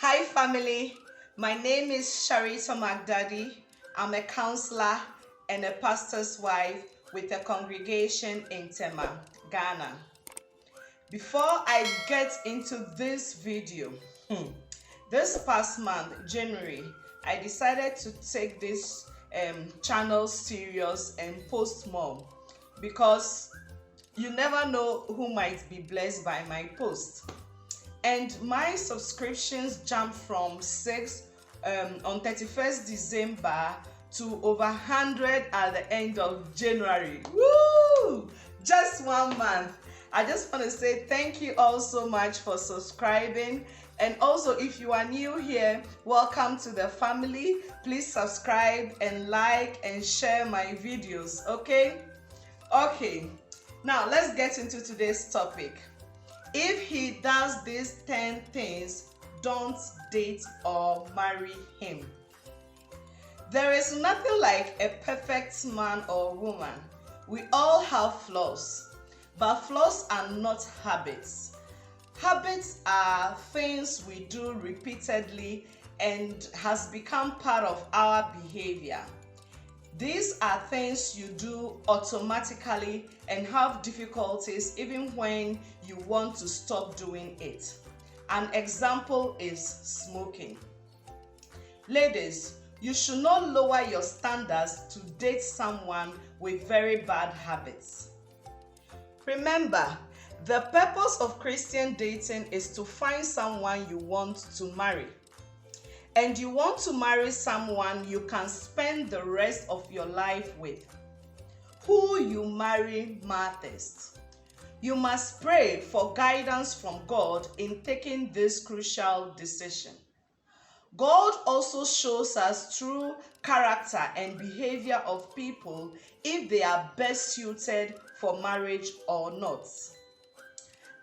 Hi family, my name is Sharita McDaddy. I'm a counselor and a pastor's wife with a congregation in Tema, Ghana. Before I get into this video, this past month, January, I decided to take this channel serious and post more because you never know who might be blessed by my post. And my subscriptions jumped from 6 on 31st December to over 100 at the end of January. Woo! Just 1 month. I just want to say thank you all so much for subscribing. And also, if you are new here, welcome to the family. Please subscribe and like and share my videos, okay? Okay, now let's get into today's topic. If he does these 10 things, don't date or marry him. There is nothing like a perfect man or woman. We all have flaws, but flaws are not habits. Habits are things we do repeatedly and has become part of our behavior. These are things you do automatically and have difficulties even when you want to stop doing it. An example is smoking. Ladies, you should not lower your standards to date someone with very bad habits. Remember, the purpose of Christian dating is to find someone you want to marry. And you want to marry someone you can spend the rest of your life with. Who you marry matters. You must pray for guidance from God in taking this crucial decision. God also shows us true character and behavior of people if they are best suited for marriage or not.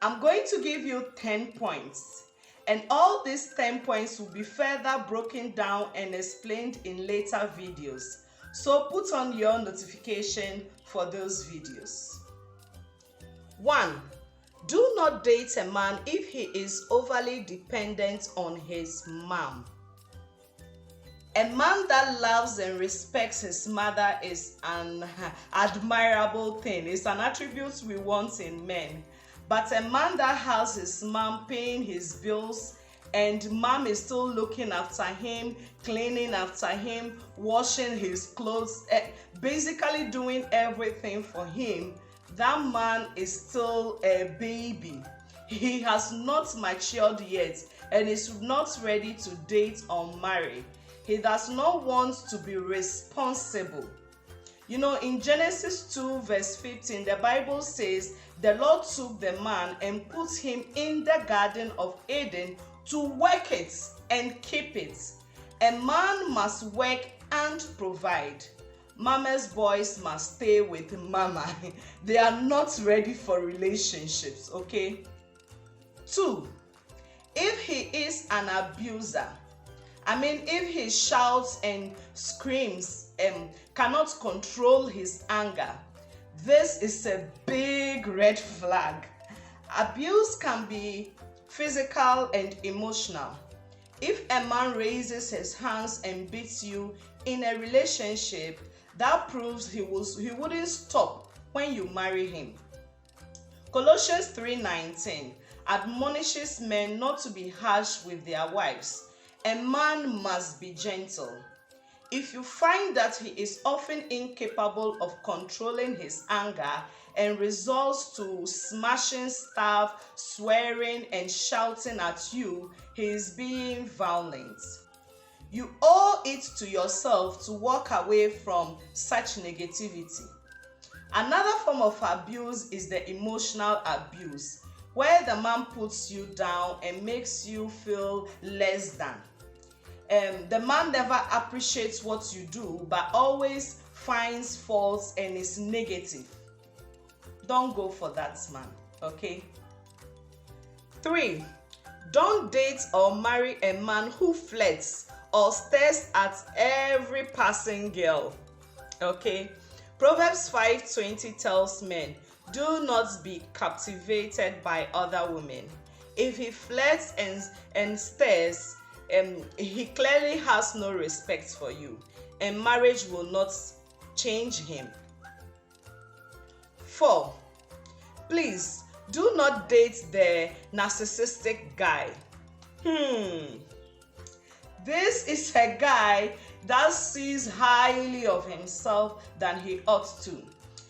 I'm going to give you 10 points. And all these 10 points will be further broken down and explained in later videos. So put on your notification for those videos. 1. Do not date a man if he is overly dependent on his mom. A man that loves and respects his mother is an admirable thing. It's an attribute we want in men. But a man that has his mom paying his bills and mom is still looking after him, cleaning after him, washing his clothes, basically doing everything for him, that man is still a baby. He has not matured yet and is not ready to date or marry. He does not want to be responsible. You know, in Genesis 2 verse 15, the Bible says, the Lord took the man and put him in the Garden of Eden to work it and keep it. A man must work and provide. Mama's boys must stay with mama. They are not ready for relationships, okay? 2, if he is an abuser, if he shouts and screams and cannot control his anger, this is a big red flag. Abuse can be physical and emotional. If a man raises his hands and beats you in a relationship, that proves he wouldn't stop when you marry him. Colossians 3:19 admonishes men not to be harsh with their wives. A man must be gentle. If you find that he is often incapable of controlling his anger and resorts to smashing stuff, swearing, and shouting at you, he is being violent. You owe it to yourself to walk away from such negativity. Another form of abuse is the emotional abuse, where the man puts you down and makes you feel less than. The man never appreciates what you do, but always finds faults and is negative. Don't go for that man, okay? 3, don't date or marry a man who flirts or stares at every passing girl, okay? Proverbs 5:20 tells men, do not be captivated by other women. If he flirts and stares, he clearly has no respect for you, and marriage will not change him. 4. Please do not date the narcissistic guy. This is a guy that sees highly of himself than he ought to.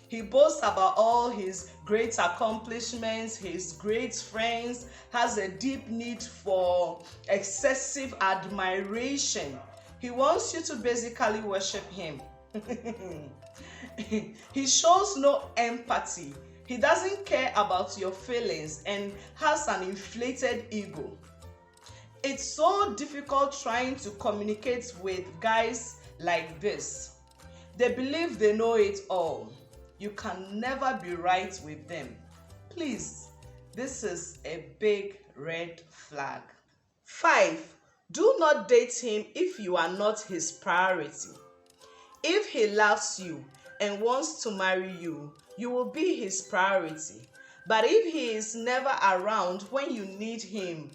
He boasts about all his great accomplishments, his great friends, has a deep need for excessive admiration. He wants you to basically worship him. He shows no empathy. He doesn't care about your feelings and has an inflated ego. It's so difficult trying to communicate with guys like this. They believe they know it all. You can never be right with them. Please, this is a big red flag. 5. Do not date him if you are not his priority. If he loves you and wants to marry you, you will be his priority. But if he is never around when you need him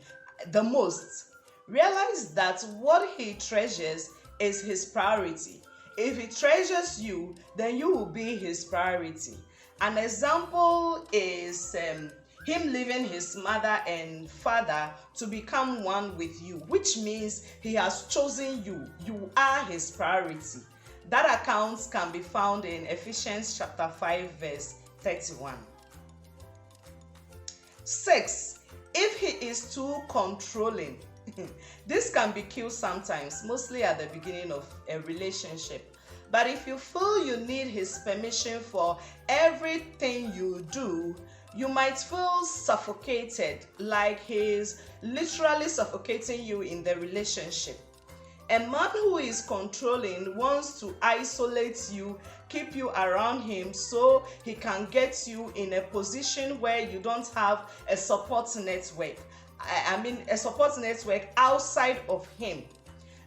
the most, realize that what he treasures is his priority. If he treasures you, then you will be his priority. An example is him leaving his mother and father to become one with you, which means he has chosen you. You are his priority. That account can be found in Ephesians chapter 5 verse 31. 6. If he is too controlling, this can be cute sometimes, mostly at the beginning of a relationship. But if you feel you need his permission for everything you do, you might feel suffocated, like he is literally suffocating you in the relationship. A man who is controlling wants to isolate you, keep you around him so he can get you in a position where you don't have a support network. A support network outside of him.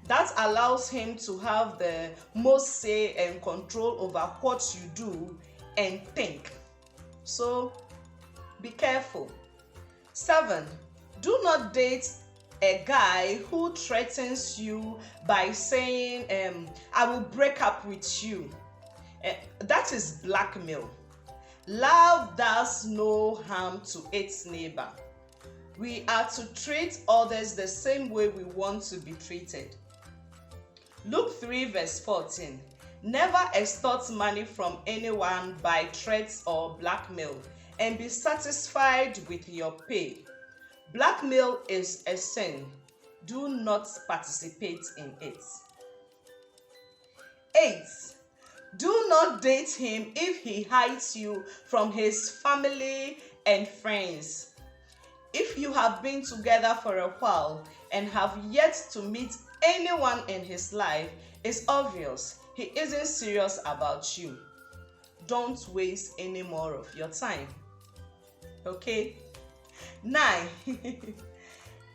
That allows him to have the most say and control over what you do and think. So, be careful. 7. Do not date a guy who threatens you by saying, I will break up with you. That is blackmail. Love does no harm to its neighbor. We are to treat others the same way we want to be treated. Luke 3 verse 14. Never extort money from anyone by threats or blackmail, and be satisfied with your pay. Blackmail is a sin. Do not participate in it. 8. Do not date him if he hides you from his family and friends. If you have been together for a while and have yet to meet anyone in his life, it's obvious he isn't serious about you. Don't waste any more of your time. Okay? 9.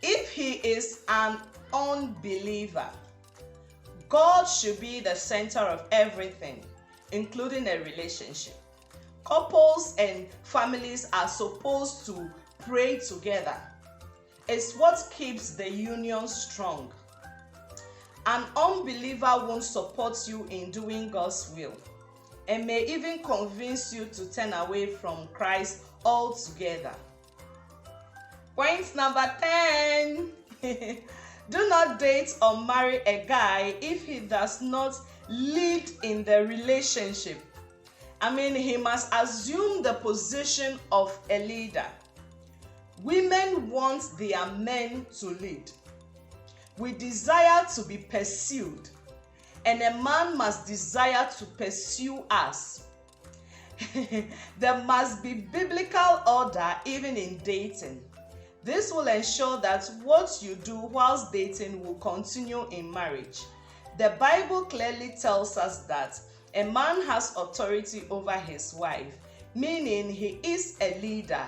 If he is an unbeliever, God should be the center of everything, including a relationship. Couples and families are supposed to pray together. It's what keeps the union strong. An unbeliever won't support you in doing God's will and may even convince you to turn away from Christ altogether. Point number 10. Do not date or marry a guy if he does not lead in the relationship. He must assume the position of a leader. Women want their men to lead. We desire to be pursued, and a man must desire to pursue us. There must be biblical order even in dating. This will ensure that what you do whilst dating will continue in marriage. The Bible clearly tells us that a man has authority over his wife, meaning he is a leader,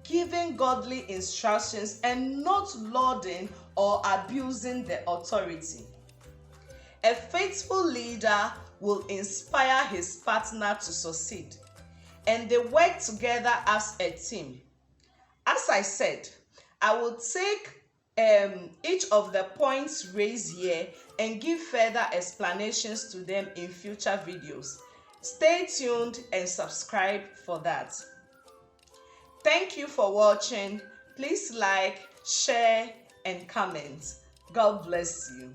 giving godly instructions and not lauding or abusing the authority. A faithful leader will inspire his partner to succeed, and they work together as a team. As I said, I will take each of the points raised here and give further explanations to them in future videos. Stay tuned and subscribe for that. Thank you for watching. Please like, share, and comment. God bless you.